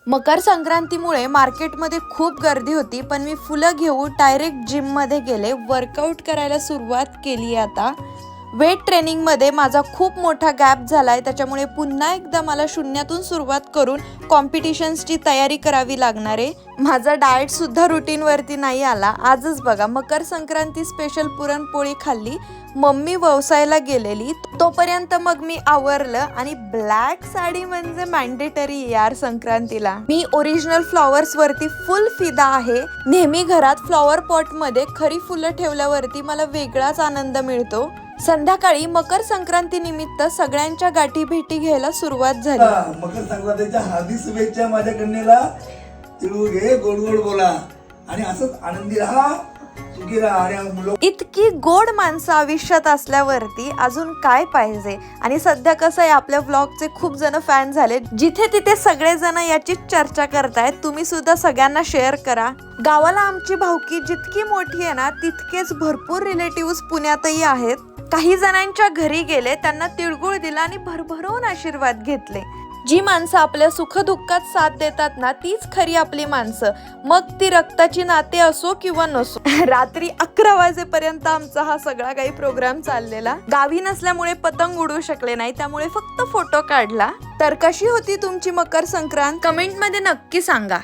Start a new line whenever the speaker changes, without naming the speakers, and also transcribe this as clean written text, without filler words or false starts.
मकर संक्रांतीमुळे मार्केटमध्ये खूप गर्दी होती, पण मी फुलं घेऊन डायरेक्ट जिममध्ये गेले. वर्कआउट करायला सुरुवात केली. आता वेट ट्रेनिंगमध्ये माझा खूप मोठा गॅप झालाय, त्याच्यामुळे पुन्हा एकदा मला शून्यातून सुरुवात करून कॉम्पिटिशन्सची तयारी करावी लागणार आहे. माझा डाएट सुद्धा रुटीनवरती नाही आला. आजच बघा मकर संक्रांती स्पेशल पुरणपोळी खाल्ली. मम्मी व्यवसायाला गेलेली, तोपर्यंत मग मी आवरलं. आणि ब्लॅक साडी म्हणजे मॅन्डेटरी यार संक्रांतीला. मी ओरिजिनल फ्लॉवर्स वरती फुल फिदा आहे. नेहमी घरात फ्लॉवर पॉट मध्ये खरी फुलं ठेवल्यावरती मला वेगळाच आनंद मिळतो. संध्याकाळी मकर संक्रांती निमित्त सगळ्यांच्या गाठी भेटी घ्यायला सुरुवात झाली.
मकर संक्रांतीच्या हार्दिक शुभेच्छा माझ्या कन्येला. तिळगुळ घे, गोड गोड बोला आणि असंच आनंदी राहा, सुखी राहा. आणि
इतकी गोड माणसं आयुष्यात असल्यावरती अजून काय पाहिजे. आणि सध्या कसं आहे, आपल्या व्लॉगचे खूप जण फॅन झाले. जिथे तिथे सगळे जण याची चर्चा करतायत. तुम्ही सुद्धा सगळ्यांना शेअर करा. गावाला आमची भावकी जितकी मोठी आहे ना, तितकेच भरपूर रिलेटिव्ह पुण्यातही आहेत. काही जणांच्या घरी गेले, त्यांना तिळगुळ दिला आणि भरभरून आशीर्वाद घेतले. जी माणसं आपल्या सुखदुःखात साथ देतात ना, तीच खरी आपली माणसं. मग ती रक्ताची नाते असो किंवा नसो. रात्री 11 वाजेपर्यंत आमचा हा सगळा काही प्रोग्राम चाललेला. गावी नसल्यामुळे पतंग उडू शकले नाही, त्यामुळे फक्त फोटो काढला. तर कशी होती तुमची मकर संक्रांत कमेंट मध्ये नक्की सांगा.